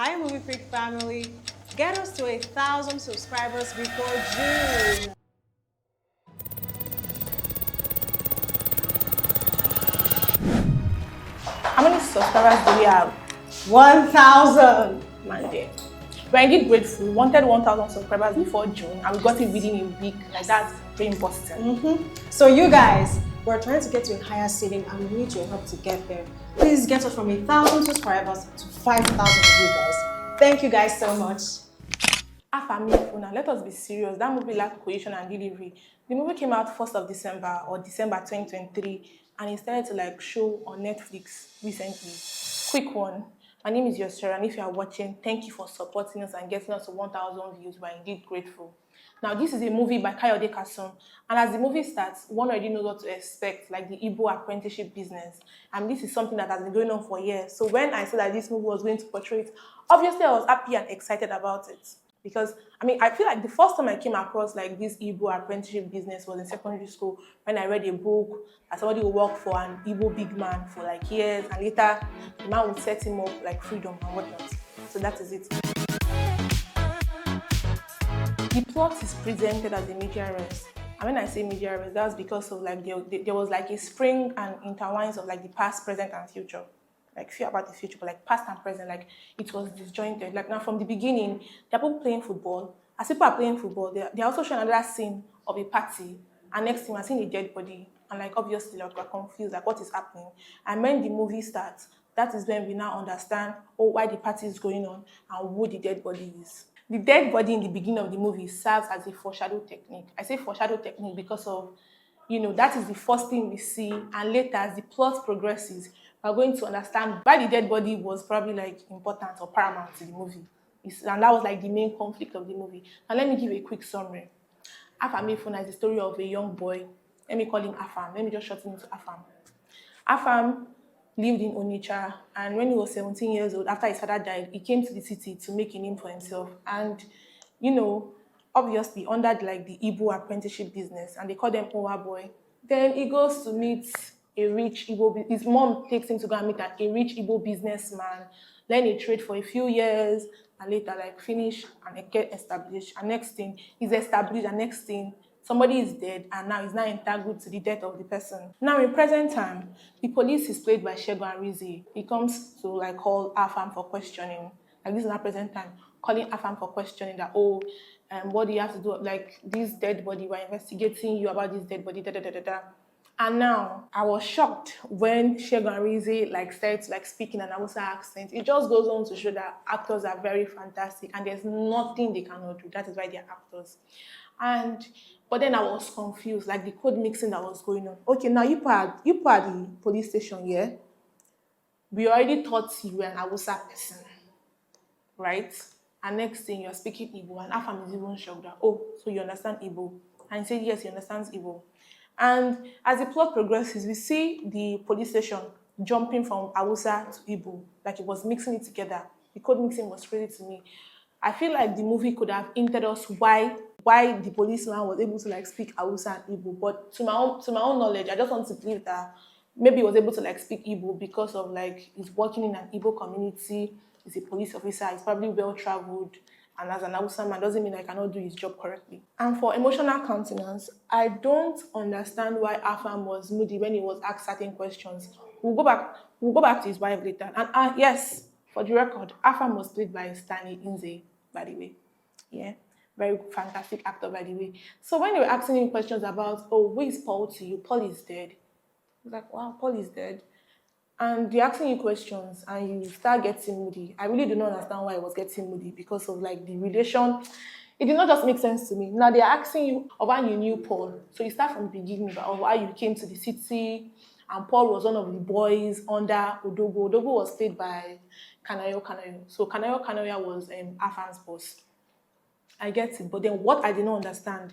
Hi Movie Freak family, get us to 1,000 subscribers before June. How many subscribers do we have? 1,000! Man, dear. We're indeed grateful. We wanted 1,000 subscribers before June and we got it within a week. Like that's dream busting. So you guys, we're trying to get to a higher ceiling and we need your help to get there. Please get us from 1,000 subscribers to 5,000 of you guys. Thank you guys so much. Afamefuna, let us be serious. That movie lacked cohesion and delivery. The movie came out 1st of December or December 2023 and it started to show on Netflix recently. Quick one. My name is Yosera, and if you are watching, thank you for supporting us and getting us to 1,000 views. We're indeed grateful. Now, this is a movie by Kayode Kasum, and as the movie starts, one already knows what to expect, like the Igbo apprenticeship business. And this is something that has been going on for years. So when I said that this movie was going to portray it, obviously I was happy and excited about it. Because, I feel like the first time I came across this Igbo apprenticeship business was in secondary school when I read a book that somebody would work for an Igbo big man for years, and later the man would set him up freedom and whatnot. So that is it. The plot is presented as a media race. And when I say media race, that's because of there was a spring and intertwines of the past, present, and future. Fear about the future, but past and present, it was disjointed. Now from the beginning, there are people playing football. As people are playing football, they're also showing another scene of a party. And next thing, we're seeing a dead body. And obviously, we're confused, what is happening. And when the movie starts, that is when we now understand, why the party is going on and who the dead body is. The dead body in the beginning of the movie serves as a foreshadow technique. I say foreshadow technique because of, that is the first thing we see. And later, as the plot progresses, we're going to understand why the dead body was probably important or paramount to the movie. And that was the main conflict of the movie. Now let me give a quick summary. Afamefuna is the story of a young boy. Let me call him Afam. Let me just shorten it to Afam. Afam lived in Onitsha, and when he was 17 years old, after his father died, he came to the city to make a name for himself. And, obviously under the Igbo apprenticeship business, and they call them Owa boy. Then he goes to meet a rich Igbo, his mom takes him to go and meet a rich Igbo businessman, learn a trade for a few years, and later finish and get established. And next thing, he's established, and next thing, somebody is dead, and now he's now entangled to the death of the person. Now in present time, the police is played by Segun Arinze. He comes to call Afam for questioning. This is not present time, calling Afam for questioning that, what do you have to do? This dead body, we're investigating you about this dead body, da da da da da. And now, I was shocked when Segun Arinze started speaking an Hausa accent. It just goes on to show that actors are very fantastic and there's nothing they cannot do. That is why they're actors. But then I was confused, the code mixing that was going on. Okay, now you put the police station here. We already thought you were an Hausa person, right? And next thing, you're speaking Igbo, and Afam is even shocked that, so you understand Igbo. And he said, yes, he understands Igbo. And as the plot progresses, we see the police station jumping from Hausa to Igbo, it was mixing it together. The code mixing was crazy to me. I feel like the movie could have hinted us why the policeman was able to speak Hausa and Igbo. But to my own knowledge, I just want to believe that maybe he was able to speak Igbo because of he's working in an Igbo community, he's a police officer, he's probably well traveled. And as an Hausa man, doesn't mean I cannot do his job correctly. And for emotional countenance, I don't understand why Afam was moody when he was asked certain questions. We'll go back to his wife later. And yes, for the record, Afam was played by Stan Nze, by the way. Yeah, very fantastic actor, by the way. So when they were asking him questions about, who is Paul to you? Paul is dead. He was wow, Paul is dead. And they're asking you questions and you start getting moody. I really do not understand why I was getting moody because of the relation. It did not just make sense to me. Now they're asking you of how you knew Paul. So you start from the beginning of how you came to the city, and Paul was one of the boys under Odogo. Odogo was played by Kanayo. So Kanayo was Afan's boss. I get it. But then what I did not understand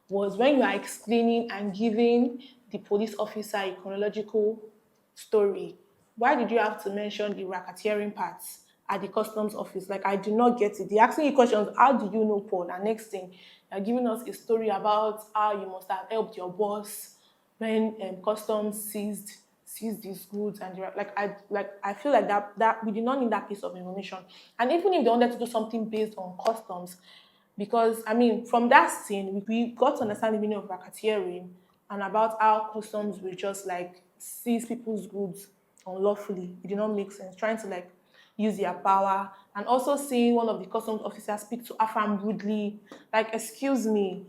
was when you are explaining and giving the police officer a chronological story, why did you have to mention the racketeering parts at the customs office? I do not get it. They're asking you questions, how do you know Paul? And next thing, they're giving us a story about how you must have helped your boss when customs seized seize these goods, and I feel like that we did not need that piece of information. And even if they wanted to do something based on customs, because I mean, from that scene, we got to understand the meaning of racketeering and about how customs will just like seize people's goods unlawfully. It did not make sense. Trying to like use their power, and also seeing one of the customs officers speak to Afam rudely, like, excuse me,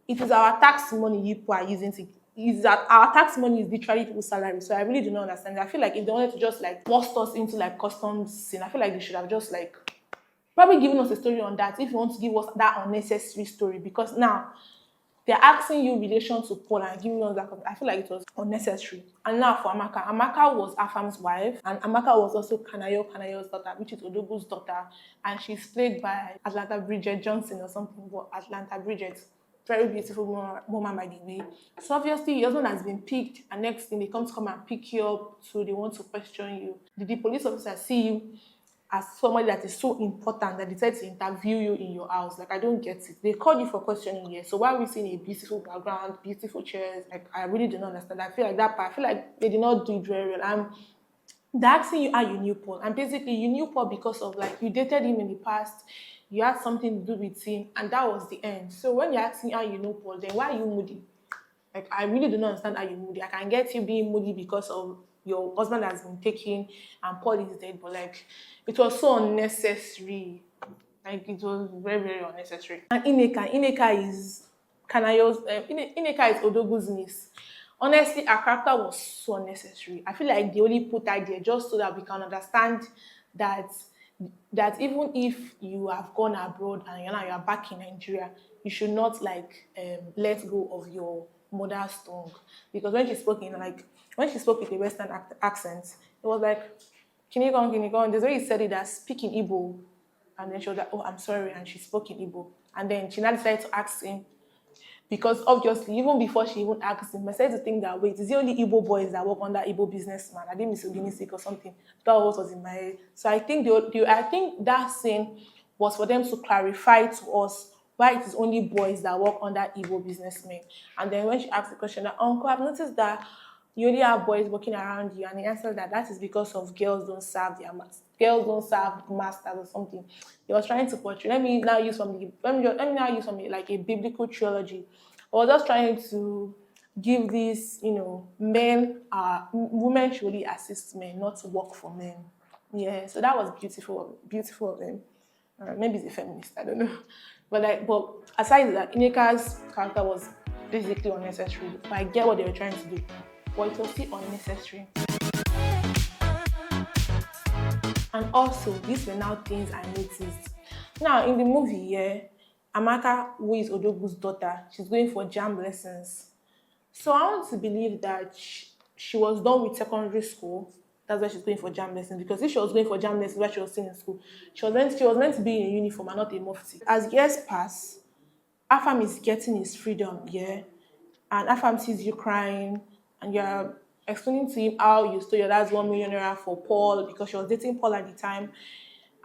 it is our tax money you people are using to, is that our tax money is literally people's salary. So I really do not understand. I feel like if they wanted to just like force us into like customs scene, I feel like they should have just like probably given us a story on that if you want to give us that unnecessary story, because now they're asking you relation to Paul and giving us that. I feel like it was unnecessary. And now for Amaka. Amaka was Afam's wife, and Amaka was also Kanayo's daughter, which is Odogu's daughter. And she's played by Atlanta Bridget Johnson or something, but Atlanta Bridget. Very beautiful woman by the way. So obviously your husband has been picked, and next thing they come and pick you up, so they want to question you. Did the police officer see you as somebody that is so important that they decide to interview you in your house? Like, I don't get it. They called you for questioning here. So why are we seeing a beautiful background, beautiful chairs? Like, I really do not understand. I feel like that part, I feel like they did not do it very well. They're asking you how you knew Paul. And basically, you knew Paul because of, like, you dated him in the past, you had something to do with him, and that was the end. So when you're asking how you know Paul, then why are you moody? Like, I really do not understand how you moody. I can get you being moody because of your husband has been taken and Paul is dead, but like, it was so unnecessary. Like, it was very, very unnecessary. And Ineka is Kanayo's, Ineka is Odogu's niece. Honestly, her character was so unnecessary. I feel like they only put her there just so that we can understand that even if you have gone abroad and you are back in Nigeria, you should not like let go of your mother's tongue. Because when she spoke with a Western accent, it was like, Kinigon, Kinigon. There's where he said it as speaking Igbo. And then she was like, oh, I'm sorry. And she spoke in Igbo. And then she now decided to ask him, because obviously, even before she even asked him, I started to think that, wait, is it only Igbo boys that work under Igbo businessman? I didn't misogynistic or something. That was what was in my head. So I think I think that scene was for them to clarify to us why it is only boys that work under Igbo businessmen. And then when she asked the question, that, Uncle, I've noticed that you only have boys working around you, and he answered that is because of girls don't serve their masters. Girls don't serve masters or something. He was trying to portray. Let me now use from like a biblical trilogy. I was just trying to give this, women should really assist men, not to work for men. Yeah, so that was beautiful of them. Maybe he's a feminist, I don't know. But aside that, Ineka's character was basically unnecessary. But I get what they were trying to do, but it was still unnecessary. And also, these were now things I noticed. Now, in the movie, yeah, Amaka, who is Odogu's daughter, she's going for JAMB lessons. So I want to believe that she was done with secondary school. That's why she's going for JAMB lessons. Because if she was going for JAMB lessons while she was still in school, she was meant to be in a uniform and not a mufti. As years pass, Afam is getting his freedom, yeah, and Afam sees you crying, and you're explaining to him how you stole your dad's $1 million for Paul because she was dating Paul at the time,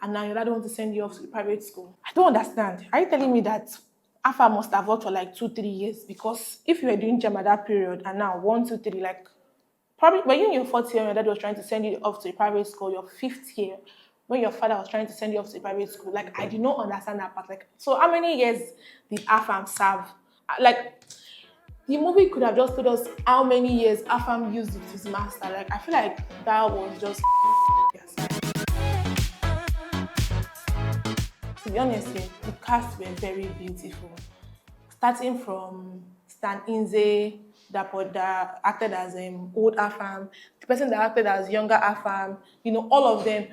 and now your dad wants to send you off to the private school. I don't understand. Are you telling me that Afam must have worked for like 2-3 years? Because if you were doing JAMB at that period, and now 1, 2, 3, like, probably when you in your 4th year, your dad was trying to send you off to a private school, your 5th year, when your father was trying to send you off to a private school, like, I did not understand that part. Like, so how many years did Afam serve? Like, the movie could have just told us how many years Afam used with his master. Like, I feel like that was just to be honest here, the cast were very beautiful. Starting from Stan Nze, that acted as old Afam, the person that acted as younger Afam, all of them.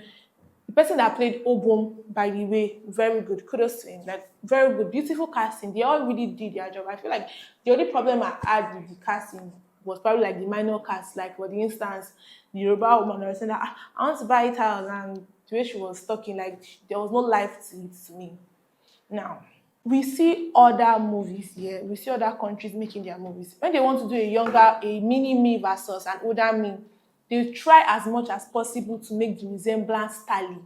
The person that played Obum, by the way, very good. Kudos to him. Like, very good, beautiful casting. They all really did their job. I feel like the only problem I had with the casting was probably like the minor cast. Like, for the instance, the Yoruba woman was saying that I want to buy it house, and the way she was talking, like, there was no life to it to me. Now, we see other movies here. We see other countries making their movies. When they want to do a mini me versus an older me, they try as much as possible to make the resemblance tally.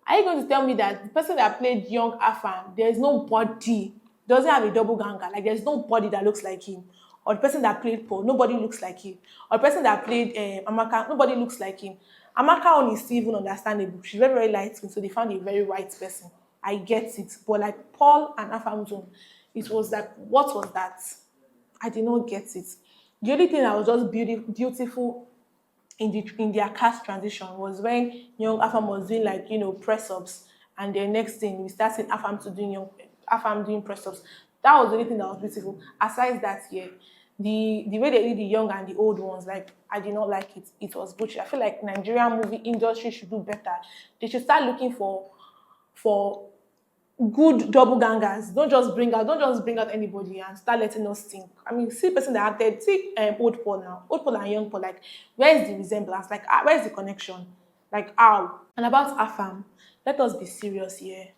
Are you going to tell me that the person that played young Afam, there's no body, doesn't have a double ganga, like there's no body that looks like him? or the person that played Paul, nobody looks like him, or the person that played Amaka, nobody looks like him. Amaka on is still even understandable. She's very, very light skin, so they found a very white person. I get it. But like Paul and Afamefuna, it was like, what was that? I did not get it. The only thing that was just beautiful in their cast transition was when young Afam was doing like press ups, and the next thing we start seeing Afam doing press ups. That was the only thing that was beautiful. Aside that, yeah, the way they did the young and the old ones, like I did not like it. It was butch. I feel like Nigerian movie industry should do better. They should start looking for good double gangers. Don't just bring out anybody and start letting us think. I mean, see person that acted, see old Paul now, old Paul and young Paul. Like, where's the resemblance? Like, where's the connection? Like, how? And about Afam, let us be serious here.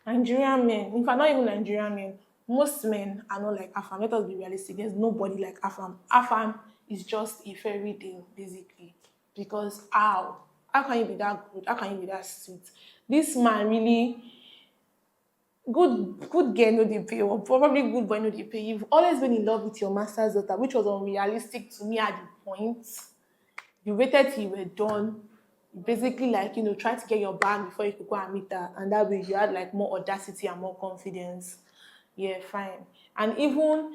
Nigerian men, in fact, not even Nigerian men, most men are not like Afam. Let us be realistic. There's nobody like Afam. Afam is just a fairy tale, basically. Because how? How can you be that good? How can you be that sweet? This man really good girl no dey pay, or probably good boy no dey pay. You've always been in love with your master's daughter, which was unrealistic to me at the point. You waited till you were done. You basically like try to get your bag before you could go and meet her, and that way you had like more audacity and more confidence. Yeah, fine. And even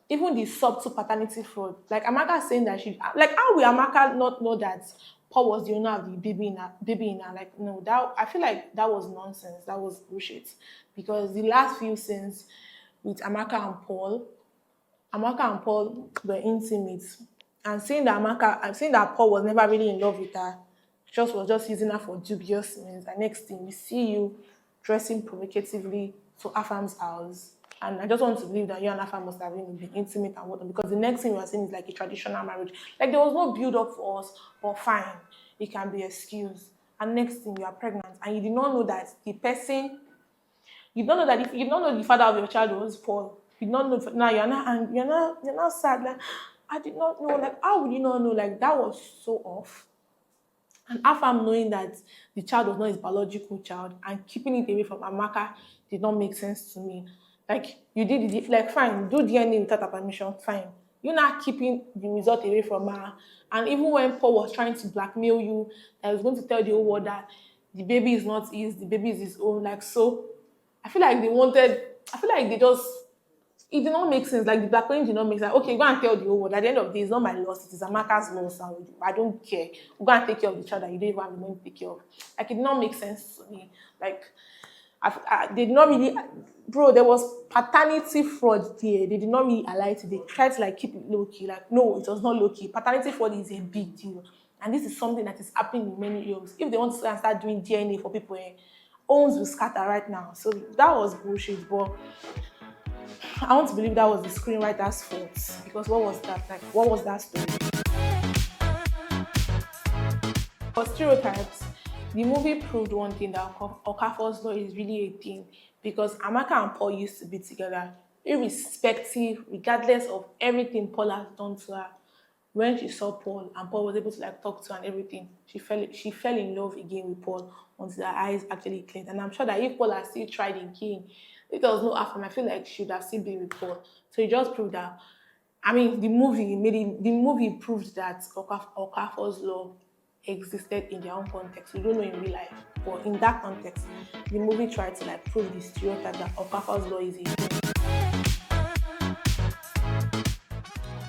the subtle paternity fraud, like Amaka saying that she, like, how will Amaka not know that Paul was the owner of the baby in her? Like, no, that, I feel like that was nonsense. That was bullshit. Because the last few scenes with Amaka and Paul were intimate. And saying that Paul was never really in love with her, was just using her for dubious means. And next thing, we see you dressing provocatively to Afam's house. And I just want to believe that you and Afam must have been intimate and whatnot, because the next thing we are seeing is like a traditional marriage. Like, there was no build up for us, but fine, it can be excused. And next thing, you are pregnant, and you did not know that the person, you don't know that if you don't know the father of your child was Paul. You don't know now. You're not sad. Like, I did not know. Like, how would you not know? Like, that was so off. And Afam knowing that the child was not his biological child and keeping it away from Amaka did not make sense to me. Like, you did it, like, fine, do DNA without her permission, fine. You're not keeping the result away from her. And even when Paul was trying to blackmail you, that he was going to tell the whole world that the baby is not his, the baby is his own. Like, so I feel like it did not make sense. Like, the blackmailing did not make sense. Okay, go and tell the whole world. At the end of the day, it's not my loss. It is Amaka's loss. And I don't care. Go and take care of the child that you don't even have the money to take care of. Like, it did not make sense to me. Like, I did not really, bro, there was paternity fraud there. They did not really allow it. They tried to like keep it low key. Like, no, it was not low key. Paternity fraud is a big deal. And this is something that is happening in many homes. If they want to start doing DNA for people, homes will scatter right now. So that was bullshit. But I want to believe that was the screenwriter's fault. Because what was that? Like, what was that story? For stereotypes, the movie proved one thing, that Okafor's law is really a thing, because Amaka and Paul used to be together, regardless of everything Paul has done to her. When she saw Paul and Paul was able to like talk to her and everything, she fell in love again with Paul until her eyes actually cleared. And I'm sure that if Paul had still tried again, if there was no Afam, I feel like she would have still been with Paul. So it just proved that. I mean, the movie proved that Okafor's law existed in their own context. We don't know in real life, but in that context, the movie tried to like prove the stereotype that Okafor's law is a thing.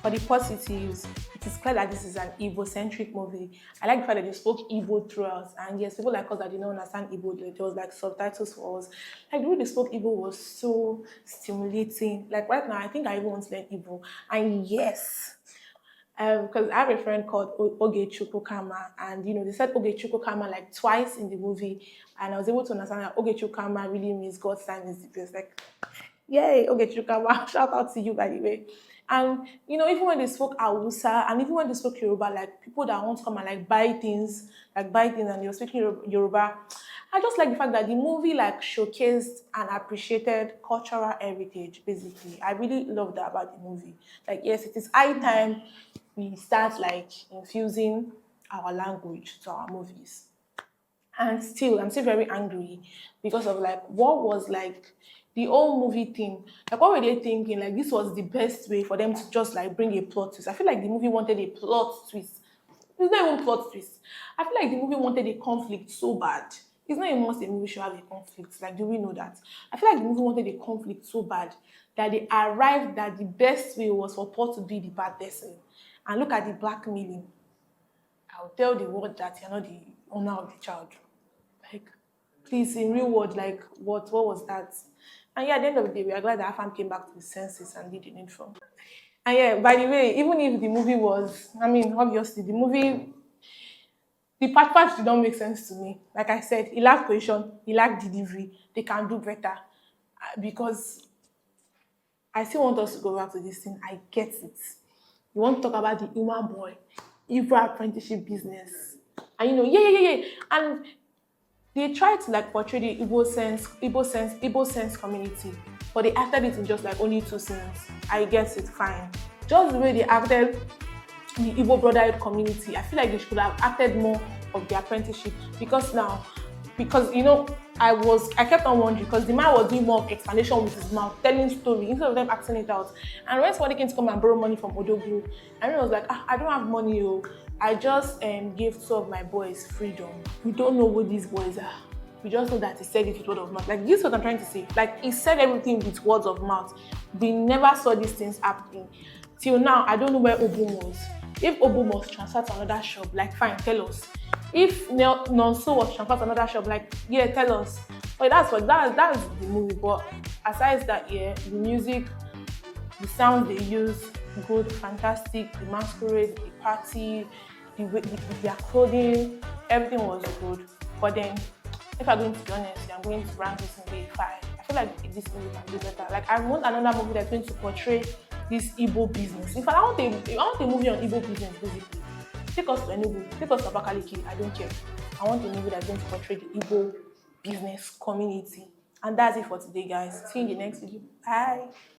For the positives, it is clear that this is an Igbo-centric movie. I like the fact that they spoke Igbo throughout, and yes, people like us that did not understand Igbo, there was like subtitles for us. Like, the way they spoke Igbo was so stimulating. Like, right now, I think I even want to learn Igbo. And yes, because I have a friend called Oge Chukwukama, and they said Oge Chukwukama like twice in the movie, and I was able to understand that Oge Chukwukama really means God's time is the best. Like, yay, Oge Chukwukama, shout out to you, by the way. And even when they spoke Hausa, and even when they spoke Yoruba, like people that want to come and like buy things, and they were speaking Yoruba, I just like the fact that the movie like showcased and appreciated cultural heritage, basically. I really love that about the movie. Like, yes, it is high time we start like infusing our language to our movies. And still, I'm still very angry because of like what was like the whole movie thing, like what were they thinking? Like this was the best way for them to just like bring a plot twist. I feel like the movie wanted a plot twist. It's not even plot twist. I feel like the movie wanted a conflict so bad. It's not even must a movie should have a conflict. Like, do we know that? I feel like the movie wanted a conflict so bad that they arrived that the best way was for Paul to be the bad person. And look at the blackmailing. I'll tell the world that you're not the owner of the child. Like, please, in real world, like, what was that? And yeah, at the end of the day, we are glad that Afam came back to his senses and did the needful. And yeah, by the way, even if the movie was, I mean, obviously, the part did not make sense to me. Like I said, it lacked cohesion, it lacked delivery. They can do better. Because I still want us to go back to this thing. I get it. You want to talk about the human boy, Igbo apprenticeship business. And you know, yeah. And they tried to like portray the Igbo sense community, but they acted it in just like only 2 scenes. I guess it's fine. Just the way they acted the Igbo brotherhood community, I feel like they should have acted more of the apprenticeship because you know, I kept on wondering because the man was doing more of explanation with his mouth, telling story instead of them acting it out. And when somebody came to come and borrow money from Odogwu, I was like, I don't have money, oh. I just gave 2 of my boys freedom. We don't know who these boys are. We just know that he said it with word of mouth. Like, this is what I'm trying to say. Like, he said everything with words of mouth. We never saw these things happening. Till now, I don't know where Obum was. If Obum was transferred to another shop, like, fine, tell us. If Nonso was transferred to another shop, like, yeah, tell us. But that's the movie. But aside that, yeah, the music, the sounds they use, good, fantastic. The masquerade, the party, their clothing, everything was good. But then, if I'm going to be honest, I'm going to rank this movie 5. I feel like this movie can do better. Like, I want another movie that's going to portray this Igbo business. In fact, I want a movie on Igbo business, basically. Take us to Enugu, take us to Abakaliki, I don't care. I want a movie that's going to portray the Igbo business community. And that's it for today, guys. See you in the next video. Bye.